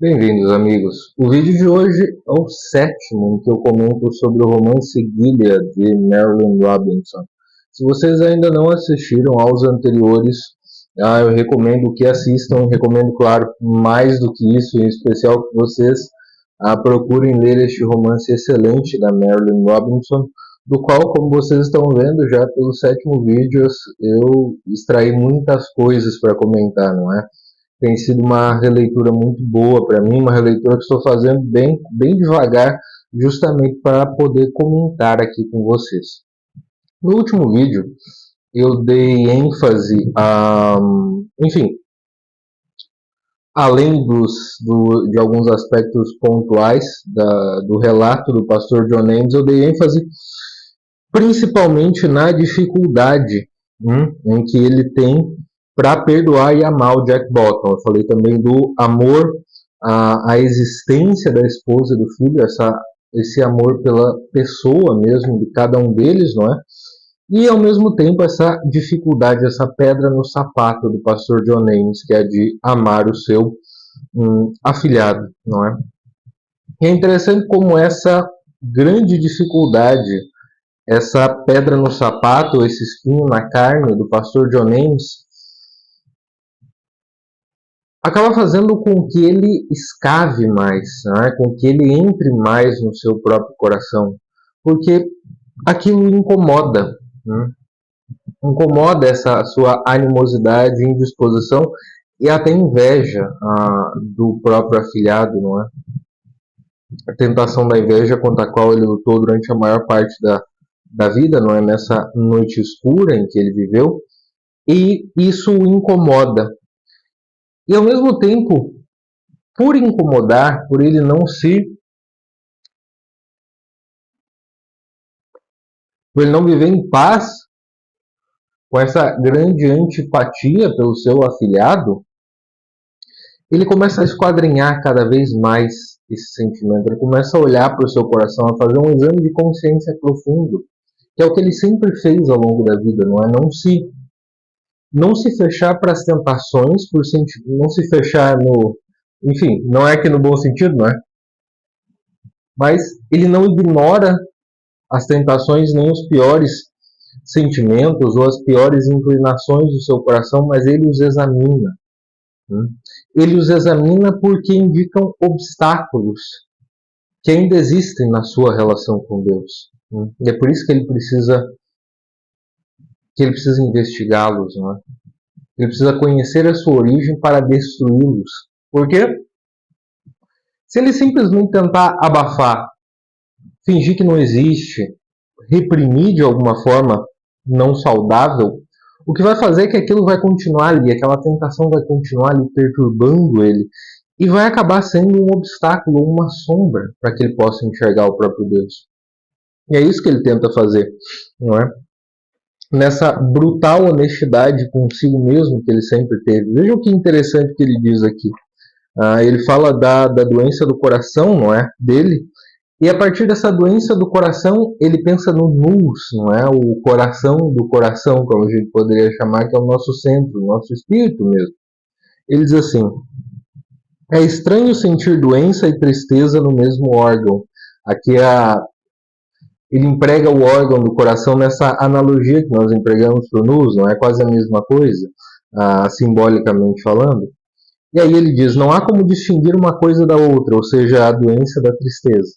Bem-vindos, amigos. O vídeo de hoje é o sétimo em que eu comento sobre o romance Gilead de Marilynne Robinson. Se vocês ainda não assistiram aos anteriores, eu recomendo que assistam. Recomendo, claro, mais do que isso, em especial que vocês procurem ler este romance excelente da Marilynne Robinson, do qual, como vocês estão vendo já pelo sétimo vídeo, eu extraí muitas coisas para comentar, não é? Tem sido uma releitura muito boa para mim, uma releitura que estou fazendo bem devagar, justamente para poder comentar aqui com vocês. No último vídeo, eu dei ênfase a, enfim, além de alguns aspectos pontuais do relato do pastor John Ames, eu dei ênfase principalmente na dificuldade em que ele tem para perdoar e amar o Jack Bottom. Eu falei também do amor à existência da esposa e do filho, esse amor pela pessoa mesmo de cada um deles, não é? E ao mesmo tempo essa dificuldade, essa pedra no sapato do pastor John Ames, que é de amar o seu afilhado, não é? E é interessante como essa grande dificuldade, essa pedra no sapato, esse espinho na carne do pastor John Ames, acaba fazendo com que ele escave mais, né? Com que ele entre mais no seu próprio coração, porque aquilo incomoda, né? Incomoda essa sua animosidade, indisposição e até inveja do próprio afilhado, não é? A tentação da inveja contra a qual ele lutou durante a maior parte da vida, não é? Nessa noite escura em que ele viveu, e isso o incomoda. E ao mesmo tempo, por incomodar, por ele não por ele não viver em paz com essa grande antipatia pelo seu afilhado, ele começa a esquadrinhar cada vez mais esse sentimento. Ele começa a olhar para o seu coração, a fazer um exame de consciência profundo, que é o que ele sempre fez ao longo da vida, não é? Não se fechar para as tentações, não se fechar no, enfim, não é que no bom sentido, não é? Mas ele não ignora as tentações nem os piores sentimentos ou as piores inclinações do seu coração, mas ele os examina. Ele os examina porque indicam obstáculos que ainda existem na sua relação com Deus. E é por isso que ele precisa investigá-los, não é? Ele precisa conhecer a sua origem para destruí-los. Porque se ele simplesmente tentar abafar, fingir que não existe, reprimir de alguma forma não saudável, o que vai fazer é que aquilo vai continuar ali, aquela tentação vai continuar ali perturbando ele e vai acabar sendo um obstáculo, uma sombra para que ele possa enxergar o próprio Deus. E é isso que ele tenta fazer, não é? Nessa brutal honestidade consigo mesmo que ele sempre teve. Veja o que interessante que ele diz aqui. Ele fala da doença do coração, não é? Dele. E a partir dessa doença do coração, ele pensa no nous, não é? O coração do coração, como a gente poderia chamar, que é o nosso centro, o nosso espírito mesmo. Ele diz assim: é estranho sentir doença e tristeza no mesmo órgão. Aqui ele emprega o órgão do coração nessa analogia que nós empregamos para o nous, não é quase a mesma coisa, simbolicamente falando. E aí ele diz: não há como distinguir uma coisa da outra, ou seja, a doença da tristeza.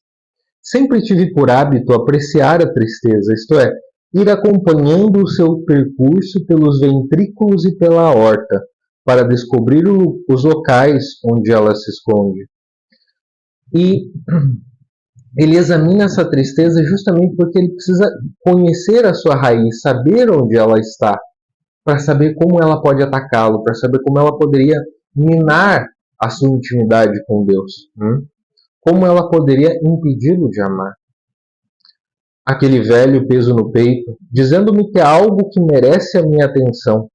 Sempre tive por hábito apreciar a tristeza, isto é, ir acompanhando o seu percurso pelos ventrículos e pela aorta, para descobrir os locais onde ela se esconde. E ele examina essa tristeza justamente porque ele precisa conhecer a sua raiz, saber onde ela está, para saber como ela pode atacá-lo, para saber como ela poderia minar a sua intimidade com Deus. Como ela poderia impedi-lo de amar. Aquele velho peso no peito, dizendo-me que há algo que merece a minha atenção,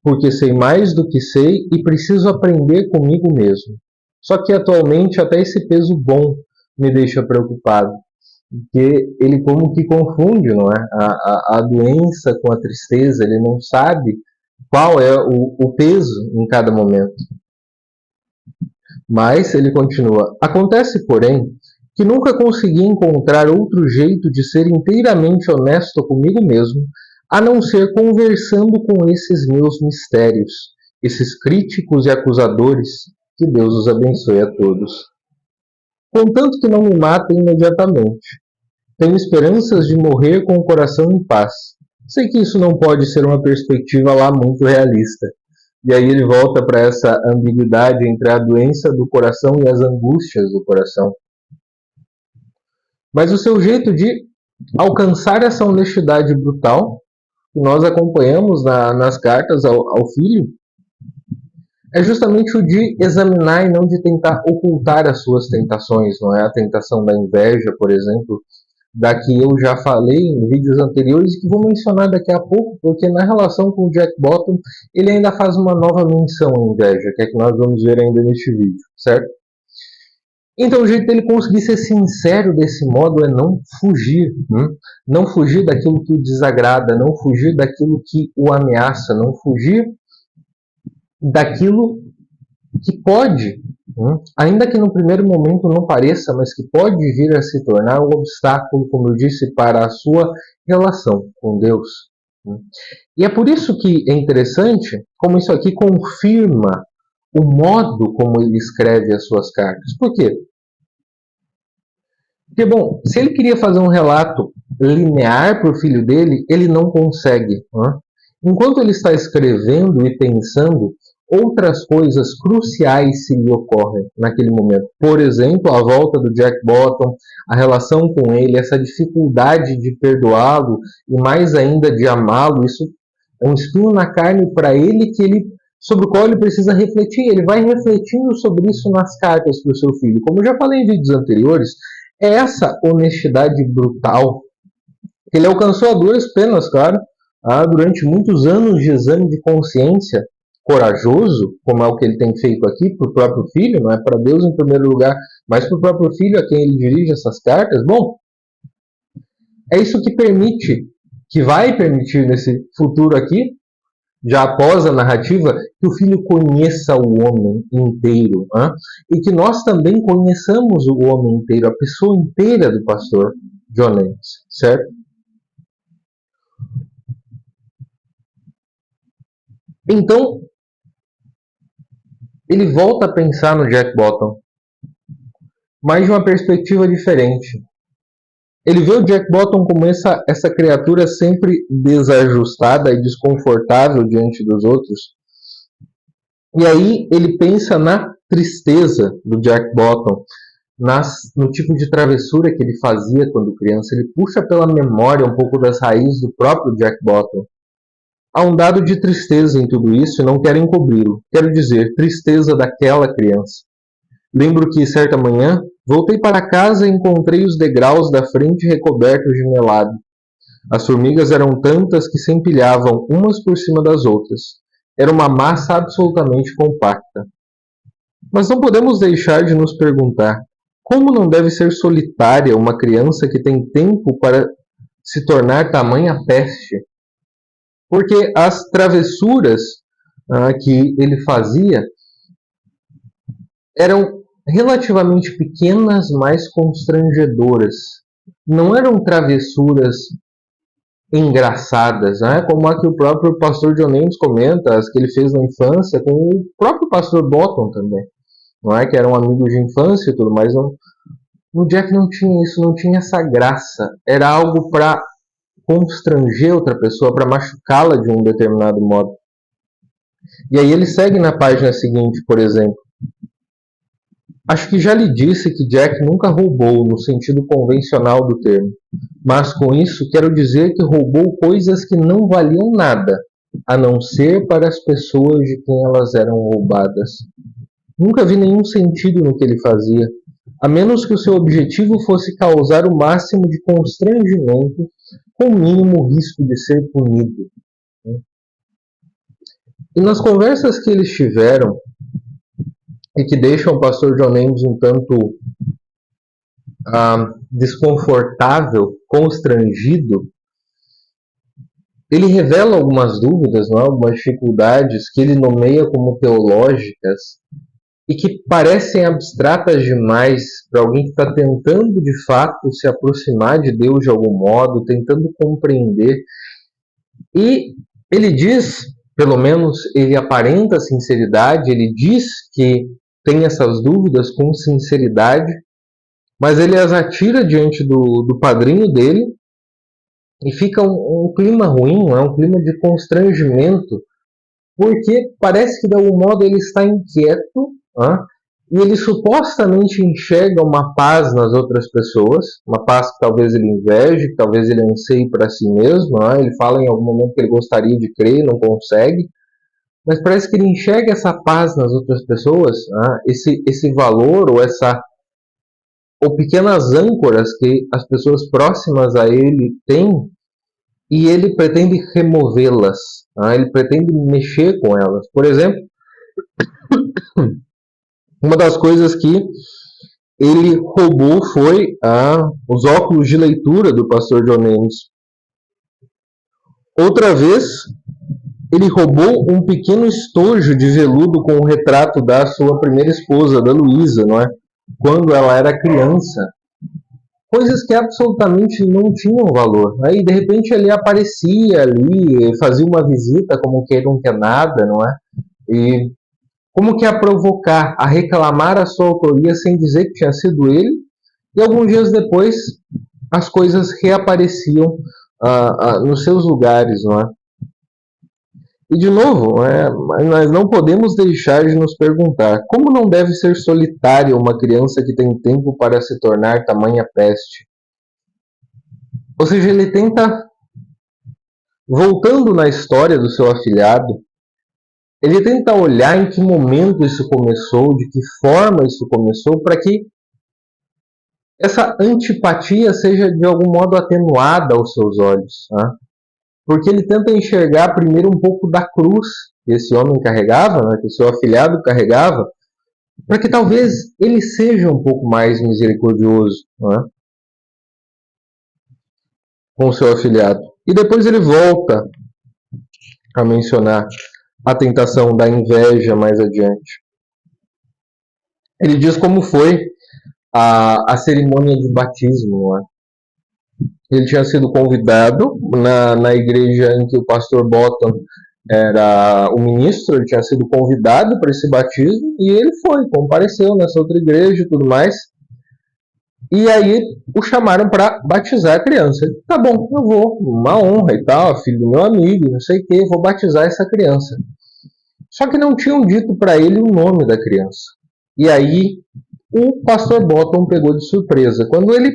porque sei mais do que sei e preciso aprender comigo mesmo. Só que atualmente até esse peso bom me deixa preocupado, porque ele como que confunde, não é? A doença com a tristeza, ele não sabe qual é o peso em cada momento. Mas ele continua: acontece, porém, que nunca consegui encontrar outro jeito de ser inteiramente honesto comigo mesmo, a não ser conversando com esses meus mistérios, esses críticos e acusadores, que Deus os abençoe a todos. Contanto que não me matem imediatamente. Tenho esperanças de morrer com o coração em paz. Sei que isso não pode ser uma perspectiva lá muito realista. E aí ele volta para essa ambiguidade entre a doença do coração e as angústias do coração. Mas o seu jeito de alcançar essa honestidade brutal, que nós acompanhamos nas cartas ao filho, é justamente o de examinar e não de tentar ocultar as suas tentações. Não é a tentação da inveja, por exemplo, da que eu já falei em vídeos anteriores e que vou mencionar daqui a pouco, porque na relação com o Jack Bottom, ele ainda faz uma nova menção à inveja, que é que nós vamos ver ainda neste vídeo, certo? Então o jeito dele conseguir ser sincero desse modo é não fugir, não fugir daquilo que o desagrada, não fugir daquilo que o ameaça, não fugir daquilo que pode, ainda que no primeiro momento não pareça, mas que pode vir a se tornar um obstáculo, como eu disse, para a sua relação com Deus. E é por isso que é interessante como isso aqui confirma o modo como ele escreve as suas cartas. Por quê? Porque, bom, se ele queria fazer um relato linear para o filho dele, ele não consegue. Enquanto ele está escrevendo e pensando, outras coisas cruciais se lhe ocorrem naquele momento. Por exemplo, a volta do Jack Bottom, a relação com ele, essa dificuldade de perdoá-lo e mais ainda de amá-lo, isso é um espinho na carne para ele sobre o qual ele precisa refletir. Ele vai refletindo sobre isso nas cartas para o seu filho. Como eu já falei em vídeos anteriores, é essa honestidade brutal que ele alcançou a duras penas, claro, durante muitos anos de exame de consciência corajoso, como é o que ele tem feito aqui para o próprio filho, não é para Deus em primeiro lugar, mas para o próprio filho a quem ele dirige essas cartas. Bom, é isso que vai permitir nesse futuro aqui, já após a narrativa, que o filho conheça o homem inteiro, e que nós também conheçamos o homem inteiro, a pessoa inteira do pastor John Lennox, certo? Então, ele volta a pensar no Jack Bottom, mas de uma perspectiva diferente. Ele vê o Jack Bottom como essa criatura sempre desajustada e desconfortável diante dos outros. E aí ele pensa na tristeza do Jack Bottom, no tipo de travessura que ele fazia quando criança. Ele puxa pela memória um pouco das raízes do próprio Jack Bottom. Há um dado de tristeza em tudo isso e não quero encobri-lo. Quero dizer, tristeza daquela criança. Lembro que, certa manhã, voltei para casa e encontrei os degraus da frente recobertos de melado. As formigas eram tantas que se empilhavam umas por cima das outras. Era uma massa absolutamente compacta. Mas não podemos deixar de nos perguntar: como não deve ser solitária uma criança que tem tempo para se tornar tamanha peste? Porque as travessuras que ele fazia eram relativamente pequenas, mas constrangedoras. Não eram travessuras engraçadas, como a que o próprio pastor John Lennox comenta, as que ele fez na infância, com o próprio pastor Bottom também, não é? Que eram amigos de infância e tudo mais. No Jack não tinha isso, não tinha essa graça. Era algo para constranger outra pessoa, para machucá-la de um determinado modo. E aí ele segue na página seguinte, por exemplo: acho que já lhe disse que Jack nunca roubou no sentido convencional do termo, mas com isso quero dizer que roubou coisas que não valiam nada, a não ser para as pessoas de quem elas eram roubadas. Nunca vi nenhum sentido no que ele fazia, a menos que o seu objetivo fosse causar o máximo de constrangimento com o mínimo risco de ser punido. E nas conversas que eles tiveram, e que deixam o pastor John Lennox um tanto desconfortável, constrangido, ele revela algumas dúvidas, algumas dificuldades que ele nomeia como teológicas, e que parecem abstratas demais para alguém que está tentando de fato se aproximar de Deus de algum modo, tentando compreender. E ele diz, pelo menos ele aparenta sinceridade, ele diz que tem essas dúvidas com sinceridade, mas ele as atira diante do padrinho dele e fica um clima ruim, um clima de constrangimento, porque parece que de algum modo ele está inquieto, e ele supostamente enxerga uma paz nas outras pessoas, uma paz que talvez ele inveje, que talvez ele anseie para si mesmo, ele fala em algum momento que ele gostaria de crer e não consegue, mas parece que ele enxerga essa paz nas outras pessoas, esse valor ou pequenas âncoras que as pessoas próximas a ele têm, e ele pretende removê-las, ele pretende mexer com elas. Por exemplo, uma das coisas que ele roubou foi os óculos de leitura do pastor John Ames. Outra vez, ele roubou um pequeno estojo de veludo com o retrato da sua primeira esposa, da Luísa, não é? Quando ela era criança. Coisas que absolutamente não tinham valor. Aí, de repente, ele aparecia ali, fazia uma visita como quem não quer nada, não é? E como que a provocar, a reclamar a sua autoria sem dizer que tinha sido ele, e alguns dias depois as coisas reapareciam nos seus lugares, não é? E de novo, nós não podemos deixar de nos perguntar como não deve ser solitária uma criança que tem tempo para se tornar tamanha peste. Ou seja, ele tenta, voltando na história do seu afilhado, ele tenta olhar em que momento isso começou, de que forma isso começou, para que essa antipatia seja de algum modo atenuada aos seus olhos. Porque ele tenta enxergar primeiro um pouco da cruz que esse homem carregava, que o seu afilhado carregava, para que talvez ele seja um pouco mais misericordioso com o seu afilhado. E depois ele volta a mencionar a tentação da inveja mais adiante. Ele diz como foi a cerimônia de batismo. Ele tinha sido convidado na igreja em que o pastor Botton era o ministro, ele tinha sido convidado para esse batismo e ele foi, compareceu nessa outra igreja e tudo mais. E aí o chamaram para batizar a criança. Ele, tá bom, eu vou, uma honra e tal, filho do meu amigo, não sei o que, vou batizar essa criança. Só que não tinham dito para ele o nome da criança. E aí o pastor Botton pegou de surpresa. Quando ele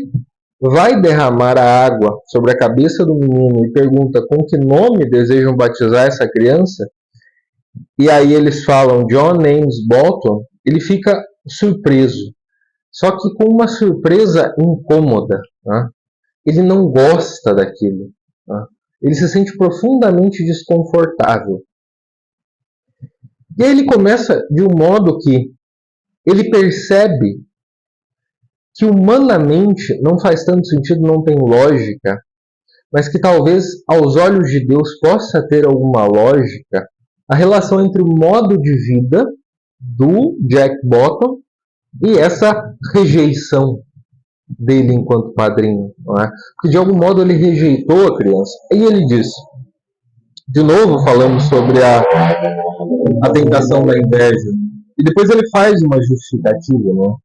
vai derramar a água sobre a cabeça do menino e pergunta com que nome desejam batizar essa criança, e aí eles falam John Ames Botton, ele fica surpreso. Só que com uma surpresa incômoda. Ele não gosta daquilo. Ele se sente profundamente desconfortável. E aí ele começa de um modo que ele percebe que humanamente não faz tanto sentido, não tem lógica, mas que talvez aos olhos de Deus possa ter alguma lógica, a relação entre o modo de vida do Jack Botton e essa rejeição dele enquanto padrinho. Porque de algum modo ele rejeitou a criança. E ele diz, de novo falamos sobre a tentação da inveja, e depois ele faz uma justificativa,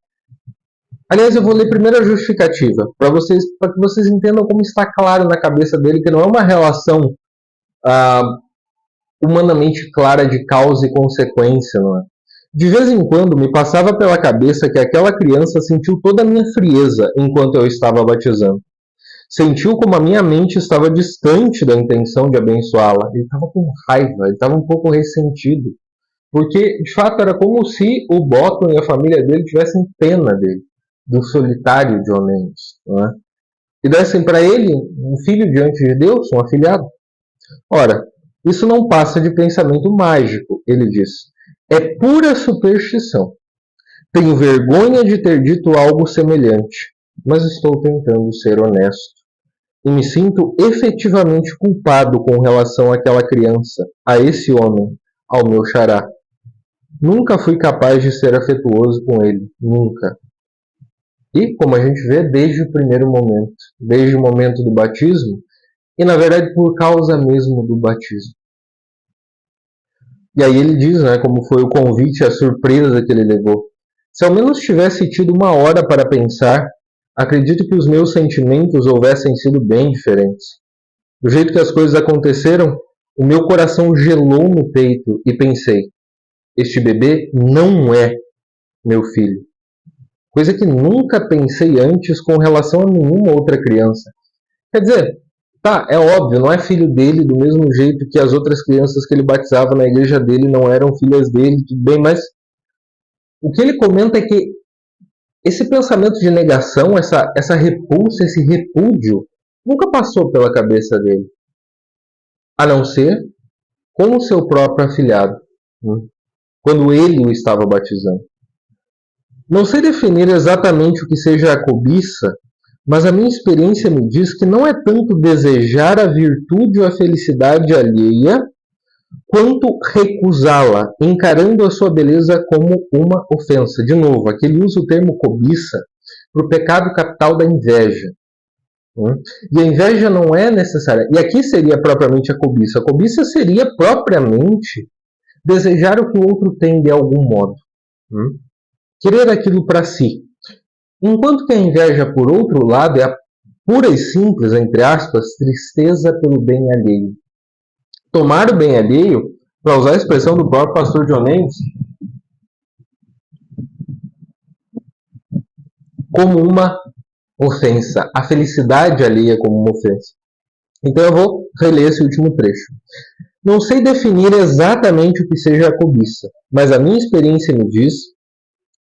Aliás, eu vou ler primeiro a justificativa, para que vocês entendam como está claro na cabeça dele que não é uma relação humanamente clara de causa e consequência. De vez em quando me passava pela cabeça que aquela criança sentiu toda a minha frieza enquanto eu estava batizando. Sentiu como a minha mente estava distante da intenção de abençoá-la. Ele estava com raiva, ele estava um pouco ressentido. Porque, de fato, era como se o Botton e a família dele tivessem pena dele, do solitário John Ames, e dessem para ele um filho diante de Deus, um afilhado. Ora, isso não passa de pensamento mágico, ele diz. É pura superstição. Tenho vergonha de ter dito algo semelhante, mas estou tentando ser honesto. E me sinto efetivamente culpado com relação àquela criança, a esse homem, ao meu xará. nunca fui capaz de ser afetuoso com ele, nunca. E, como a gente vê, desde o primeiro momento, desde o momento do batismo, e na verdade por causa mesmo do batismo. E aí ele diz, né, como foi o convite, a surpresa que ele levou. Se ao menos tivesse tido uma hora para pensar, acredito que os meus sentimentos houvessem sido bem diferentes. Do jeito que as coisas aconteceram, o meu coração gelou no peito e pensei, este bebê não é meu filho. Coisa que nunca pensei antes com relação a nenhuma outra criança. Quer dizer, tá, é óbvio, não é filho dele do mesmo jeito que as outras crianças que ele batizava na igreja dele não eram filhas dele, tudo bem, mas o que ele comenta é que esse pensamento de negação, essa repulsa, esse repúdio, nunca passou pela cabeça dele. A não ser com o seu próprio afilhado, quando ele o estava batizando. Não sei definir exatamente o que seja a cobiça, mas a minha experiência me diz que não é tanto desejar a virtude ou a felicidade alheia, quanto recusá-la, encarando a sua beleza como uma ofensa. De novo, aqui ele usa o termo cobiça para o pecado capital da inveja. E a inveja não é necessária. E aqui seria propriamente a cobiça. A cobiça seria propriamente desejar o que o outro tem de algum modo. Querer aquilo para si. Enquanto que a inveja, por outro lado, é a pura e simples, entre aspas, tristeza pelo bem alheio. Tomar o bem alheio, para usar a expressão do próprio pastor John Ames, como uma ofensa. A felicidade alheia como uma ofensa. Então eu vou reler esse último trecho. Não sei definir exatamente o que seja a cobiça, mas a minha experiência me diz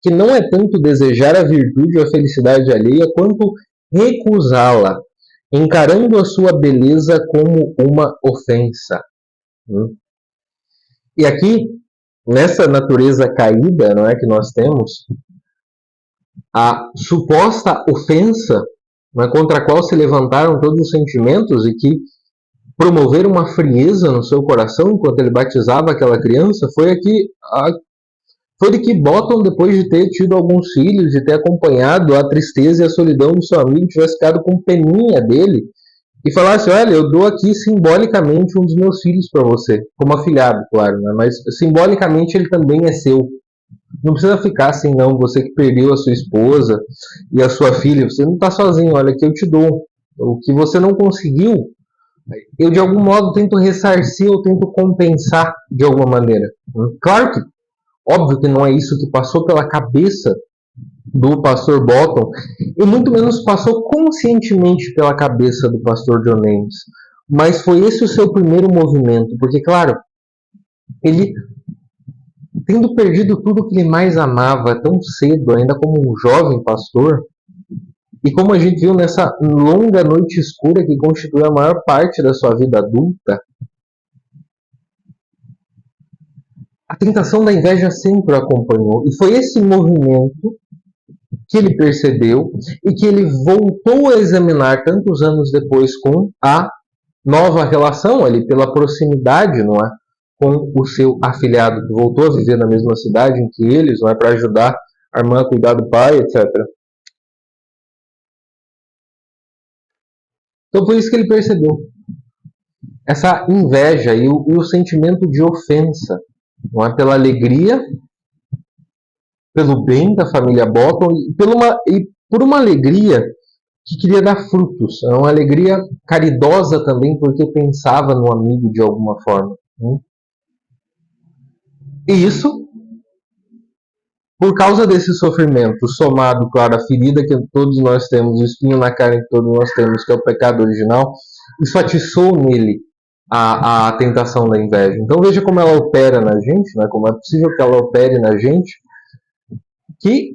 que não é tanto desejar a virtude ou a felicidade alheia, quanto recusá-la, encarando a sua beleza como uma ofensa. E aqui, nessa natureza caída, não é, que nós temos, a suposta ofensa, não é, contra a qual se levantaram todos os sentimentos e que promoveram uma frieza no seu coração enquanto ele batizava aquela criança, foi de que Bottom, depois de ter tido alguns filhos, de ter acompanhado a tristeza e a solidão do seu amigo, tivesse ficado com peninha dele e falasse, olha, eu dou aqui simbolicamente um dos meus filhos para você, como afilhado, claro, né? Mas simbolicamente ele também é seu. Não precisa ficar assim, não, você que perdeu a sua esposa e a sua filha, você não está sozinho, olha, que eu te dou. O que você não conseguiu, eu de algum modo tento ressarcir, eu tento compensar de alguma maneira. Claro que, óbvio que não é isso que passou pela cabeça do pastor Bottom, e muito menos passou conscientemente pela cabeça do pastor John Ames. Mas foi esse o seu primeiro movimento, porque, claro, ele, tendo perdido tudo que ele mais amava tão cedo, ainda como um jovem pastor, e como a gente viu nessa longa noite escura que constitui a maior parte da sua vida adulta, a tentação da inveja sempre o acompanhou. E foi esse movimento que ele percebeu e que ele voltou a examinar tantos anos depois com a nova relação ali, pela proximidade, não é, com o seu afilhado, que voltou a viver na mesma cidade em que eles, não é, para ajudar a irmã a cuidar do pai, etc. Então foi isso que ele percebeu. Essa inveja e o sentimento de ofensa, não é, pela alegria, pelo bem da família Bottom e por uma alegria que queria dar frutos. É uma alegria caridosa também, porque pensava no amigo de alguma forma. E isso, por causa desse sofrimento, somado, claro, à ferida que todos nós temos, o espinho na carne que todos nós temos, que é o pecado original, isso atiçou nele a tentação da inveja. Então veja como ela opera na gente, né? Como é possível que ela opere na gente, que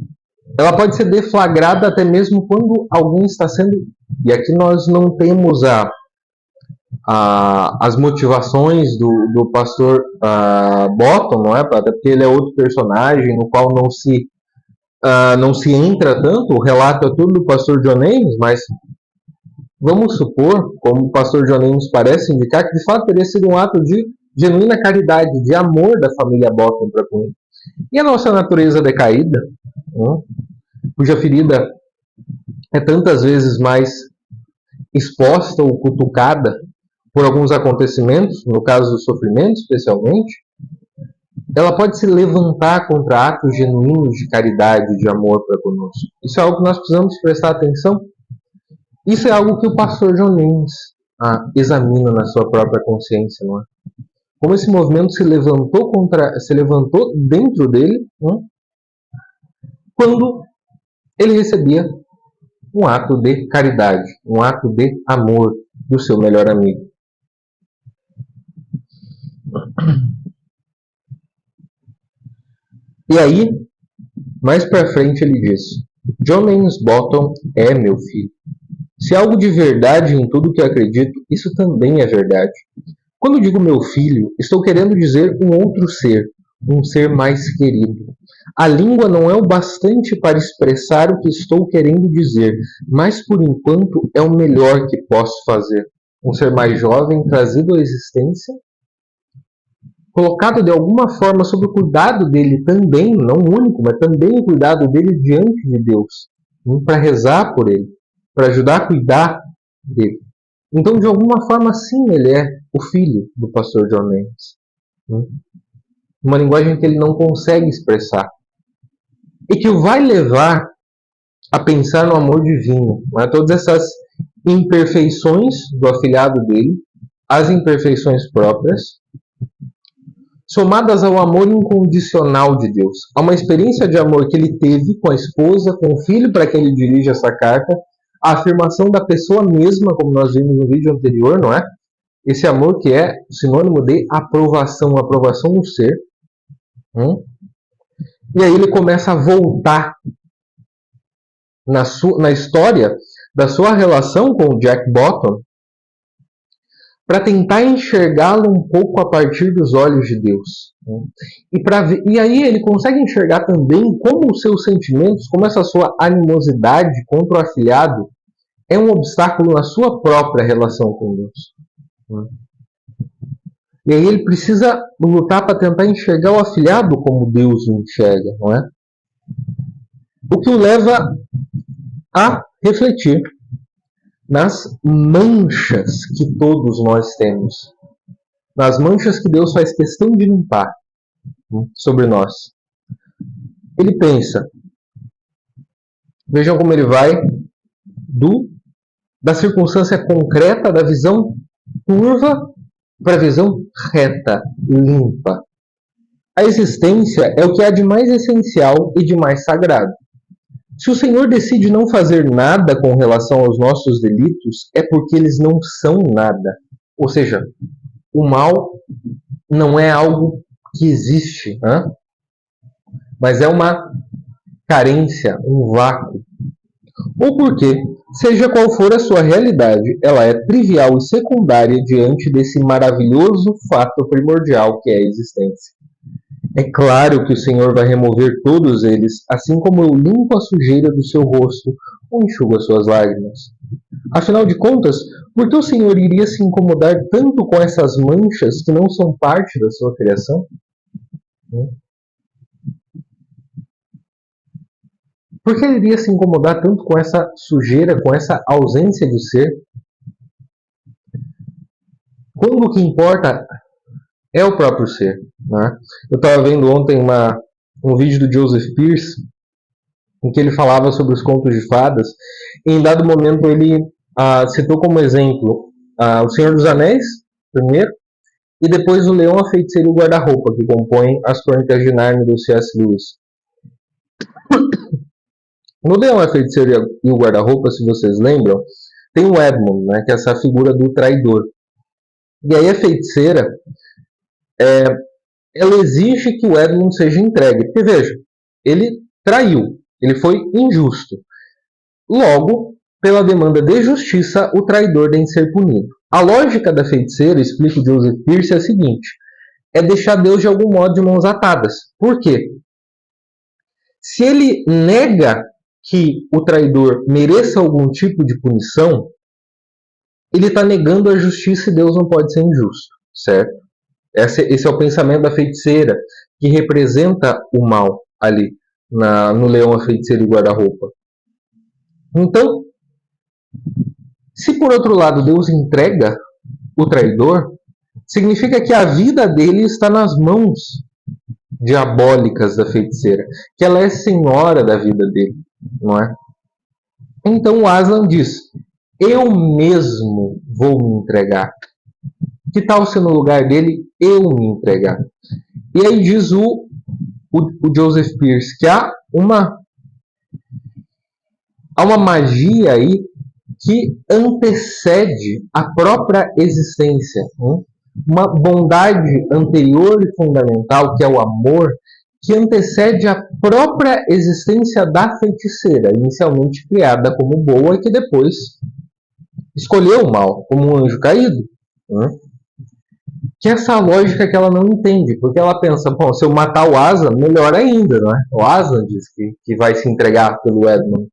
ela pode ser deflagrada até mesmo quando alguém está sendo... E aqui nós não temos as motivações do pastor Bottom, não é? Até porque ele é outro personagem no qual não se entra tanto, o relato é tudo do pastor John Ames, mas vamos supor, como o pastor John Ames parece indicar, que de fato teria sido um ato de genuína caridade, de amor da família Bottom para com ele. E a nossa natureza decaída, cuja ferida é tantas vezes mais exposta ou cutucada por alguns acontecimentos, no caso do sofrimento especialmente, ela pode se levantar contra atos genuínos de caridade e de amor para conosco. Isso é algo que nós precisamos prestar atenção. Isso é algo que o pastor John Lennon examina na sua própria consciência, não é? Como esse movimento se levantou dentro dele, quando ele recebia um ato de caridade, um ato de amor do seu melhor amigo. E aí, mais para frente ele diz: John Lennon Bottom é meu filho. Se há algo de verdade em tudo que eu acredito, isso também é verdade. Quando digo meu filho, estou querendo dizer um outro ser, um ser mais querido. A língua não é o bastante para expressar o que estou querendo dizer, mas por enquanto é o melhor que posso fazer. Um ser mais jovem, trazido à existência, colocado de alguma forma sob o cuidado dele também, não único, mas também o cuidado dele diante de Deus, para rezar por ele, para ajudar a cuidar dele. Então, de alguma forma, sim, ele é o filho do pastor John Lennon. Uma linguagem que ele não consegue expressar. E que o vai levar a pensar no amor divino. Todas essas imperfeições do afilhado dele, as imperfeições próprias, somadas ao amor incondicional de Deus. A uma experiência de amor que ele teve com a esposa, com o filho para quem ele dirige essa carta, a afirmação da pessoa mesma, como nós vimos no vídeo anterior, não é? Esse amor que é sinônimo de aprovação, aprovação no ser. E aí ele começa a voltar na história da sua relação com o Jack Bottom para tentar enxergá-lo um pouco a partir dos olhos de Deus. E aí ele consegue enxergar também como os seus sentimentos, como essa sua animosidade contra o afilhado é um obstáculo na sua própria relação com Deus. E aí ele precisa lutar para tentar enxergar o afilhado como Deus o enxerga, não é? O que o leva a refletir nas manchas que todos nós temos, nas manchas que Deus faz questão de limpar sobre nós. Ele pensa, vejam como ele vai da circunstância concreta, da visão turva para a visão reta, limpa. A existência é o que há de mais essencial e de mais sagrado. Se o Senhor decide não fazer nada com relação aos nossos delitos, é porque eles não são nada. Ou seja, o mal não é algo que existe, mas é uma carência, um vácuo. Ou porque, seja qual for a sua realidade, ela é trivial e secundária diante desse maravilhoso fato primordial que é a existência. É claro que o Senhor vai remover todos eles, assim como eu limpo a sujeira do seu rosto ou enxugo as suas lágrimas. Afinal de contas, por que o Senhor iria se incomodar tanto com essas manchas que não são parte da sua criação? Por que ele iria se incomodar tanto com essa sujeira, com essa ausência de ser? Quando o que importa é o próprio ser. Eu estava vendo ontem um vídeo do Joseph Pearce, em que ele falava sobre os contos de fadas, e em dado momento ele citou como exemplo O Senhor dos Anéis, primeiro, e depois O Leão, a Feiticeira e o Guarda-Roupa, que compõem as Crônicas de Nárnia do C.S. Lewis. No Leão, a Feiticeira e o Guarda-Roupa, se vocês lembram, tem o Edmund, que é essa figura do traidor. E aí a feiticeira, ela exige que o Edmund seja entregue. Porque veja, ele traiu, ele foi injusto. Logo, pela demanda de justiça, o traidor tem que ser punido. A lógica da feiticeira, explica o Joseph Pearce, é a seguinte: é deixar Deus de algum modo de mãos atadas. Por quê? Se ele nega que o traidor mereça algum tipo de punição, ele está negando a justiça e Deus não pode ser injusto, certo? Esse é o pensamento da feiticeira, que representa o mal ali no leão, a feiticeira e guarda-roupa. Então, se por outro lado Deus entrega o traidor, significa que a vida dele está nas mãos diabólicas da feiticeira, que ela é senhora da vida dele, não é? Então o Aslan diz: eu mesmo vou me entregar. Que tal se no lugar dele eu me entregar? E aí diz o Joseph Pearce que há uma magia aí que antecede a própria existência. Uma bondade anterior e fundamental, que é o amor, que antecede a própria existência da feiticeira, inicialmente criada como boa e que depois escolheu o mal, como um anjo caído. Que essa lógica que ela não entende, porque ela pensa, bom, se eu matar o Aslan, melhor ainda, não é? O Aslan diz que vai se entregar pelo Edmund.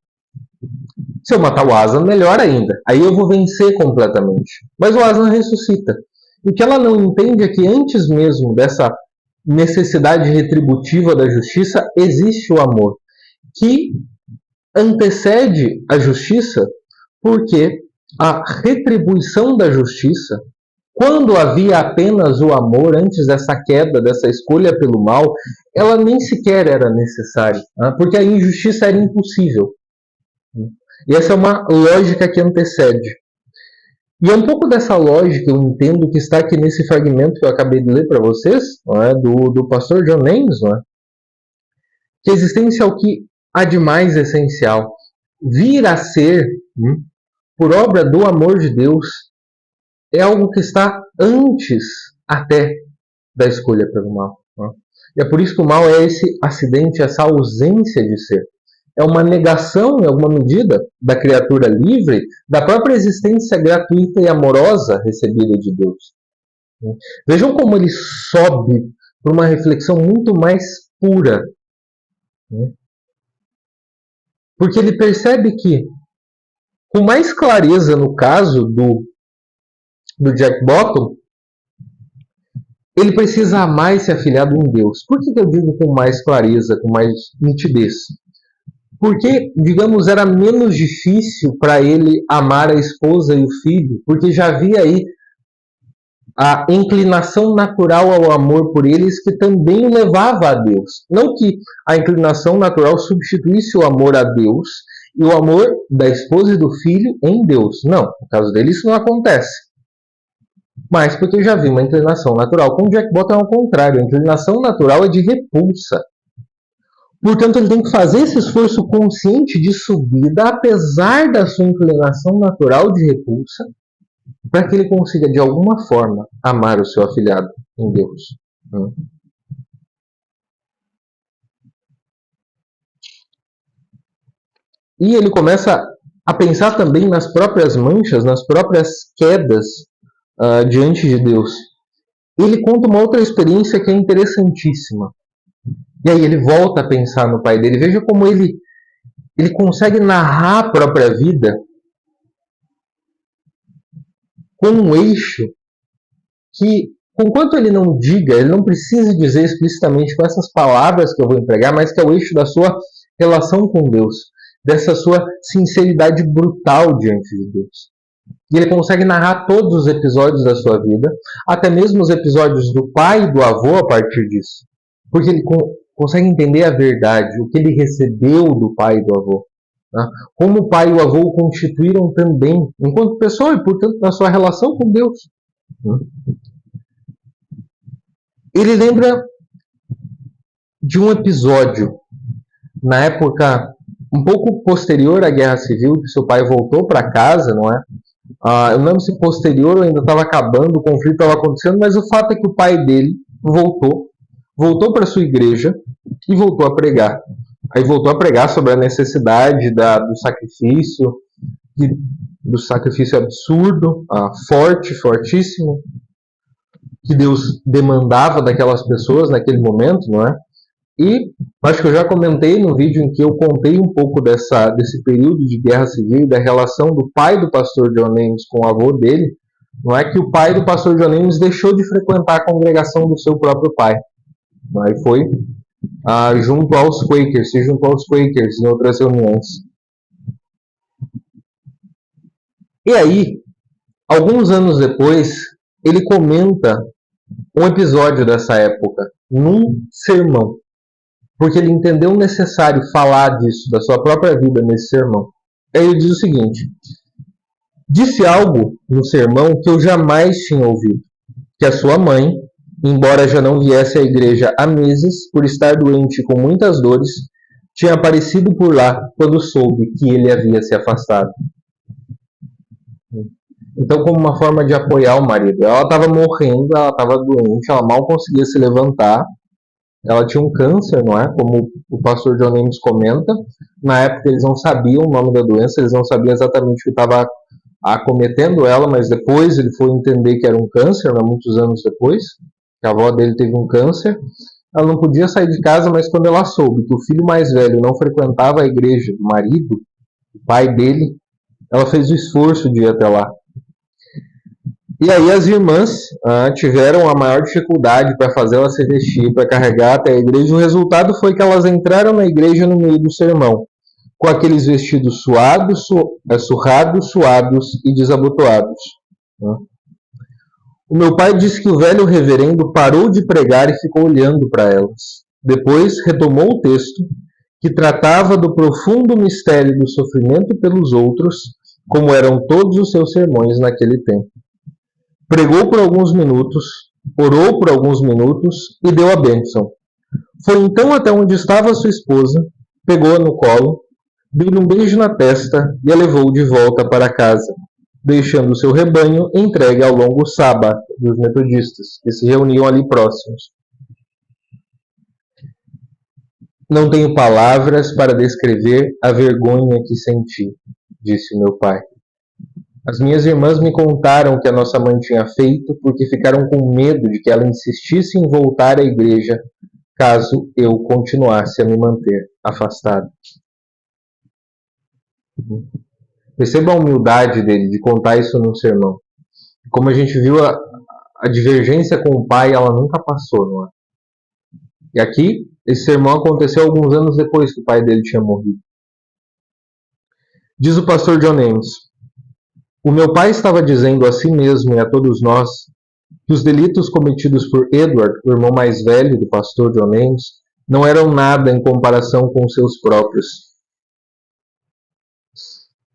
Se eu matar o Aslan, melhor ainda. Aí eu vou vencer completamente. Mas o Aslan ressuscita. O que ela não entende é que antes mesmo dessa necessidade retributiva da justiça, existe o amor, que antecede a justiça, porque a retribuição da justiça, quando havia apenas o amor antes dessa queda, dessa escolha pelo mal, ela nem sequer era necessária, porque a injustiça era impossível. E essa é uma lógica que antecede. E é um pouco dessa lógica, eu entendo, que está aqui nesse fragmento que eu acabei de ler para vocês, não é? do pastor John Ames, não é? Que a existência é o que há de mais essencial. Vir a ser, por obra do amor de Deus, é algo que está antes até da escolha pelo mal. Não é? E é por isso que o mal é esse acidente, essa ausência de ser. É uma negação, em alguma medida, da criatura livre, da própria existência gratuita e amorosa recebida de Deus. Vejam como ele sobe para uma reflexão muito mais pura. Porque ele percebe que, com mais clareza no caso do Jack Bottom, ele precisa amar e se afiliar em Deus. Por que eu digo com mais clareza, com mais nitidez? Porque, digamos, era menos difícil para ele amar a esposa e o filho, porque já havia aí a inclinação natural ao amor por eles, que também o levava a Deus. Não que a inclinação natural substituísse o amor a Deus e o amor da esposa e do filho em Deus. Não, no caso dele isso não acontece. Mas porque já havia uma inclinação natural. Com Jack Bottom é ao contrário, a inclinação natural é de repulsa. Portanto, ele tem que fazer esse esforço consciente de subida, apesar da sua inclinação natural de repulsa, para que ele consiga, de alguma forma, amar o seu afilhado em Deus. E ele começa a pensar também nas próprias manchas, nas próprias quedas diante de Deus. Ele conta uma outra experiência que é interessantíssima. E aí ele volta a pensar no pai dele. Veja como ele consegue narrar a própria vida com um eixo que, conquanto ele não diga, ele não precisa dizer explicitamente com essas palavras que eu vou empregar, mas que é o eixo da sua relação com Deus, dessa sua sinceridade brutal diante de Deus. E ele consegue narrar todos os episódios da sua vida, até mesmo os episódios do pai e do avô a partir disso. Porque ele consegue entender a verdade, o que ele recebeu do pai e do avô. Né? Como o pai e o avô o constituíram também, enquanto pessoa e, portanto, na sua relação com Deus. Ele lembra de um episódio, na época um pouco posterior à Guerra Civil, que seu pai voltou para casa, não é? Eu não lembro se posterior ou ainda estava acabando, o conflito estava acontecendo, mas o fato é que o pai dele voltou para sua igreja e voltou a pregar. Aí voltou a pregar sobre a necessidade do sacrifício absurdo, fortíssimo, que Deus demandava daquelas pessoas naquele momento, não é? E acho que eu já comentei no vídeo em que eu contei um pouco desse período de guerra civil e da relação do pai do pastor John Ames com o avô dele. Não é que o pai do pastor John Ames deixou de frequentar a congregação do seu próprio pai. Aí foi junto aos Quakers, se juntou aos Quakers em outras reuniões. E aí, alguns anos depois, ele comenta um episódio dessa época num sermão, porque ele entendeu necessário falar disso, da sua própria vida nesse sermão. Aí ele diz o seguinte: disse algo no sermão que eu jamais tinha ouvido, que a sua mãe, embora já não viesse à igreja há meses, por estar doente com muitas dores, tinha aparecido por lá quando soube que ele havia se afastado. Então, como uma forma de apoiar o marido, ela estava morrendo, ela estava doente, ela mal conseguia se levantar, ela tinha um câncer, não é? Como o pastor John Ames comenta. Na época eles não sabiam o nome da doença, eles não sabiam exatamente o que estava acometendo ela, mas depois ele foi entender que era um câncer, muitos anos depois, que a avó dele teve um câncer. Ela não podia sair de casa, mas quando ela soube que o filho mais velho não frequentava a igreja do marido, o pai dele, ela fez o esforço de ir até lá. E aí as irmãs tiveram a maior dificuldade para fazê-la se vestir, para carregar até a igreja. O resultado foi que elas entraram na igreja no meio do sermão, com aqueles vestidos surrados, suados e desabotoados. O meu pai disse que o velho reverendo parou de pregar e ficou olhando para elas. Depois retomou o texto, que tratava do profundo mistério do sofrimento pelos outros, como eram todos os seus sermões naquele tempo. Pregou por alguns minutos, orou por alguns minutos e deu a bênção. Foi então até onde estava sua esposa, pegou-a no colo, deu-lhe um beijo na testa e a levou de volta para casa, deixando seu rebanho entregue ao longo sábado dos metodistas, que se reuniam ali próximos. Não tenho palavras para descrever a vergonha que senti, disse meu pai. As minhas irmãs me contaram o que a nossa mãe tinha feito porque ficaram com medo de que ela insistisse em voltar à igreja caso eu continuasse a me manter afastado. Perceba a humildade dele de contar isso num sermão. Como a gente viu, a divergência com o pai, ela nunca passou, não é? E aqui, esse sermão aconteceu alguns anos depois que o pai dele tinha morrido. Diz o pastor John Ames: o meu pai estava dizendo a si mesmo e a todos nós que os delitos cometidos por Edward, o irmão mais velho do pastor John Ames, não eram nada em comparação com os seus próprios.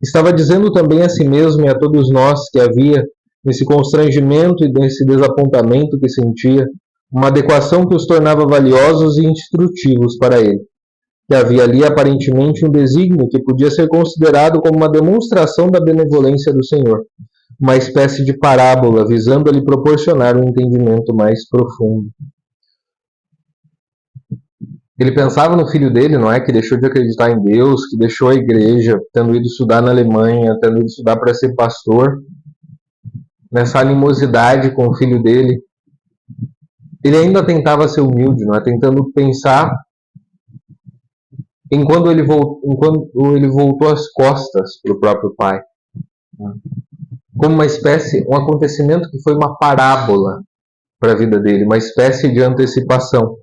Estava dizendo também a si mesmo e a todos nós que havia, nesse constrangimento e nesse desapontamento que sentia, uma adequação que os tornava valiosos e instrutivos para ele, que havia ali aparentemente um desígnio que podia ser considerado como uma demonstração da benevolência do Senhor, uma espécie de parábola visando a lhe proporcionar um entendimento mais profundo. Ele pensava no filho dele, não é? Que deixou de acreditar em Deus, que deixou a igreja, tendo ido estudar na Alemanha, tendo ido estudar para ser pastor, nessa animosidade com o filho dele. Ele ainda tentava ser humilde, não é? Tentando pensar enquanto ele voltou as costas para o próprio pai, como uma espécie, um acontecimento que foi uma parábola para a vida dele, uma espécie de antecipação.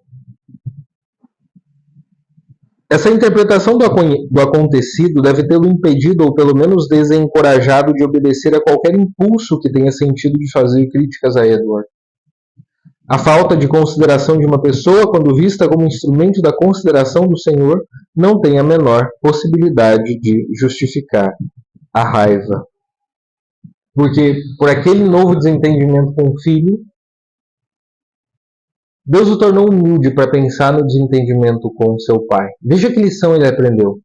Essa interpretação do acontecido deve tê-lo impedido ou pelo menos desencorajado de obedecer a qualquer impulso que tenha sentido de fazer críticas a Edward. A falta de consideração de uma pessoa, quando vista como instrumento da consideração do Senhor, não tem a menor possibilidade de justificar a raiva. Porque por aquele novo desentendimento com o filho, Deus o tornou humilde para pensar no desentendimento com seu pai. Veja que lição ele aprendeu.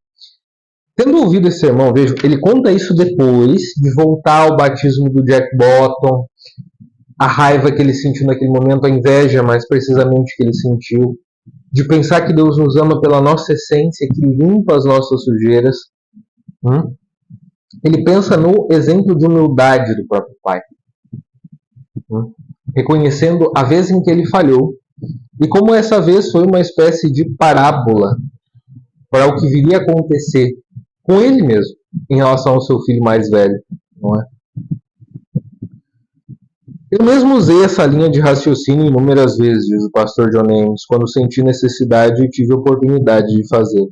Tendo ouvido esse sermão, veja, ele conta isso depois de voltar ao batismo do Jack Bottom, a raiva que ele sentiu naquele momento, a inveja mais precisamente que ele sentiu, de pensar que Deus nos ama pela nossa essência, que limpa as nossas sujeiras. Ele pensa no exemplo de humildade do próprio pai, reconhecendo a vez em que ele falhou, e como essa vez foi uma espécie de parábola para o que viria a acontecer com ele mesmo, em relação ao seu filho mais velho, não é? Eu mesmo usei essa linha de raciocínio inúmeras vezes, diz o pastor John Ames, quando senti necessidade e tive oportunidade de fazer.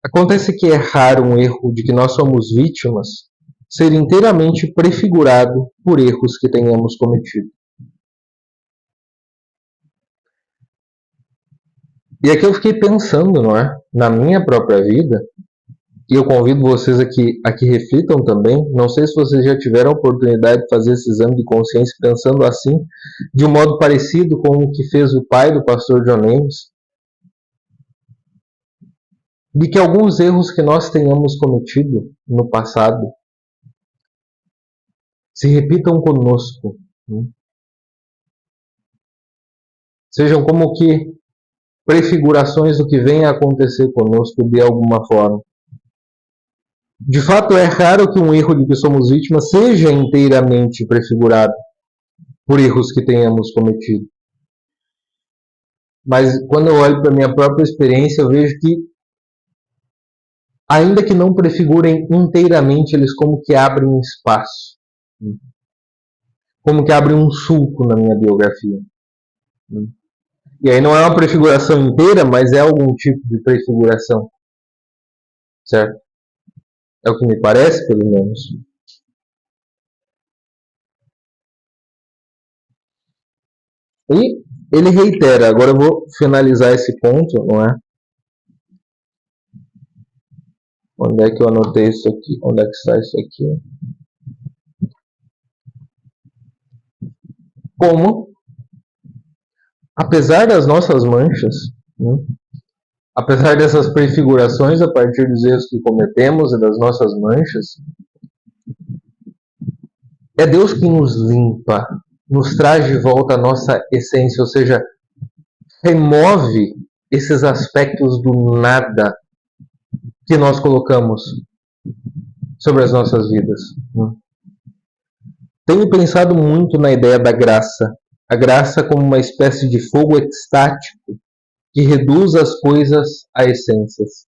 Acontece que é raro um erro de que nós somos vítimas ser inteiramente prefigurado por erros que tenhamos cometido. E aqui eu fiquei pensando, não é? Na minha própria vida, e eu convido vocês a que reflitam também. Não sei se vocês já tiveram a oportunidade de fazer esse exame de consciência pensando assim, de um modo parecido com o que fez o pai do pastor John Ames, de que alguns erros que nós tenhamos cometido no passado se repitam conosco, né? Sejam como que prefigurações do que vem a acontecer conosco de alguma forma. De fato, é raro que um erro de que somos vítimas seja inteiramente prefigurado por erros que tenhamos cometido. Mas quando eu olho para a minha própria experiência, eu vejo que, ainda que não prefigurem inteiramente, eles como que abrem espaço. Como que abrem um sulco na minha biografia. E aí não é uma prefiguração inteira, mas é algum tipo de prefiguração. Certo? É o que me parece, pelo menos. E ele reitera, agora eu vou finalizar esse ponto, não é? Onde é que eu anotei isso aqui? Onde é que está isso aqui? Como, apesar das nossas manchas, né? Apesar dessas prefigurações a partir dos erros que cometemos e das nossas manchas, é Deus que nos limpa, nos traz de volta a nossa essência, ou seja, remove esses aspectos do nada que nós colocamos sobre as nossas vidas. Tenho pensado muito na ideia da graça, a graça como uma espécie de fogo extático que reduz as coisas a essências.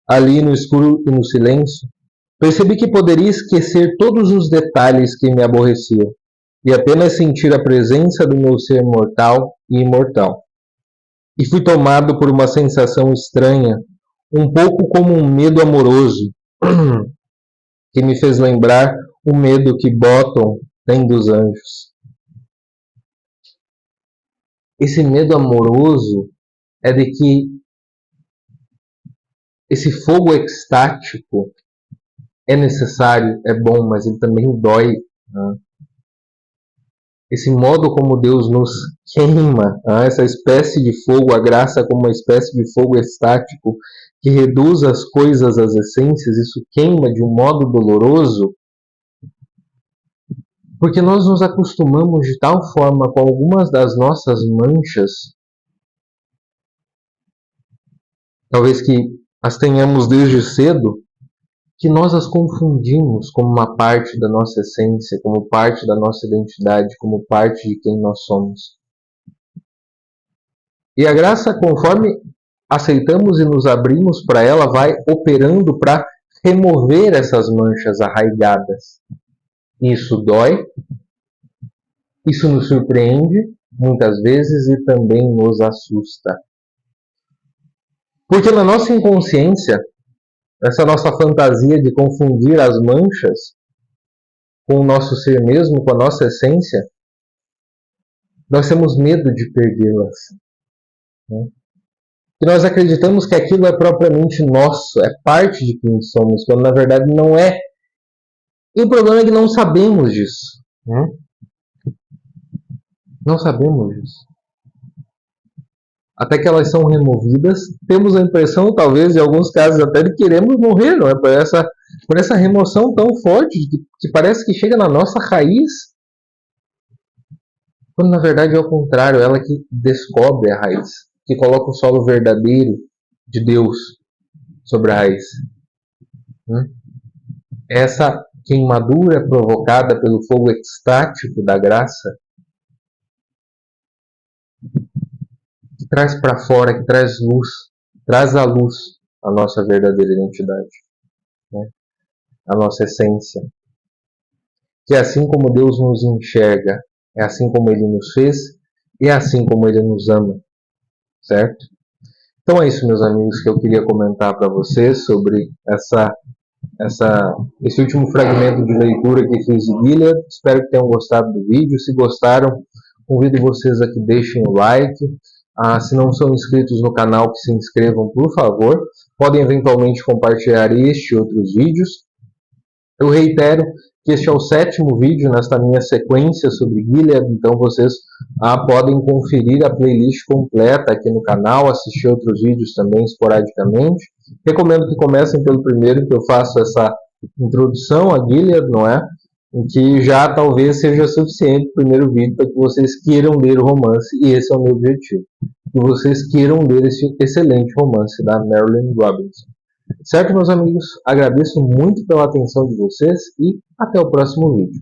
Ali no escuro e no silêncio, percebi que poderia esquecer todos os detalhes que me aborreciam e apenas sentir a presença do meu ser mortal e imortal. E fui tomado por uma sensação estranha, um pouco como um medo amoroso, que me fez lembrar o medo que Bottom tem dos anjos. Esse medo amoroso é de que esse fogo extático é necessário, é bom, mas ele também dói, né? Esse modo como Deus nos queima, né? Essa espécie de fogo, a graça como uma espécie de fogo estático que reduz as coisas às essências, isso queima de um modo doloroso, porque nós nos acostumamos de tal forma com algumas das nossas manchas, talvez que as tenhamos desde cedo, que nós as confundimos como uma parte da nossa essência, como parte da nossa identidade, como parte de quem nós somos. E a graça, conforme aceitamos e nos abrimos para ela, vai operando para remover essas manchas arraigadas. Isso dói, isso nos surpreende muitas vezes e também nos assusta. Porque na nossa inconsciência, essa nossa fantasia de confundir as manchas com o nosso ser mesmo, com a nossa essência, nós temos medo de perdê-las. Né? E nós acreditamos que aquilo é propriamente nosso, é parte de quem somos, quando na verdade não é. E o problema é que não sabemos disso. Né? Não sabemos disso. Até que elas são removidas, temos a impressão, talvez, em alguns casos até de queremos morrer, não é? Por essa remoção tão forte, que parece que chega na nossa raiz, quando na verdade é o contrário, ela que descobre a raiz, que coloca o solo verdadeiro de Deus sobre a raiz. Essa queimadura provocada pelo fogo extático da graça, que traz para fora, que traz luz, traz à luz a nossa verdadeira identidade, né? A nossa essência, que assim como Deus nos enxerga, é assim como Ele nos fez e é assim como Ele nos ama, certo? Então é isso, meus amigos, que eu queria comentar para vocês sobre esse último fragmento de leitura que fiz de Gilead. Espero que tenham gostado do vídeo. Se gostaram, convido vocês a que deixem o like. Se não são inscritos no canal, que se inscrevam, por favor. Podem eventualmente compartilhar este e outros vídeos. Eu reitero que este é o 7º vídeo nesta minha sequência sobre Gilead, então vocês podem conferir a playlist completa aqui no canal, assistir outros vídeos também esporadicamente. Recomendo que comecem pelo primeiro, que eu faço essa introdução a Gilead, não é? Em que já talvez seja suficiente o primeiro vídeo para que vocês queiram ler o romance, e esse é o meu objetivo, que vocês queiram ler esse excelente romance da Marilynne Robinson. Certo, meus amigos? Agradeço muito pela atenção de vocês e até o próximo vídeo.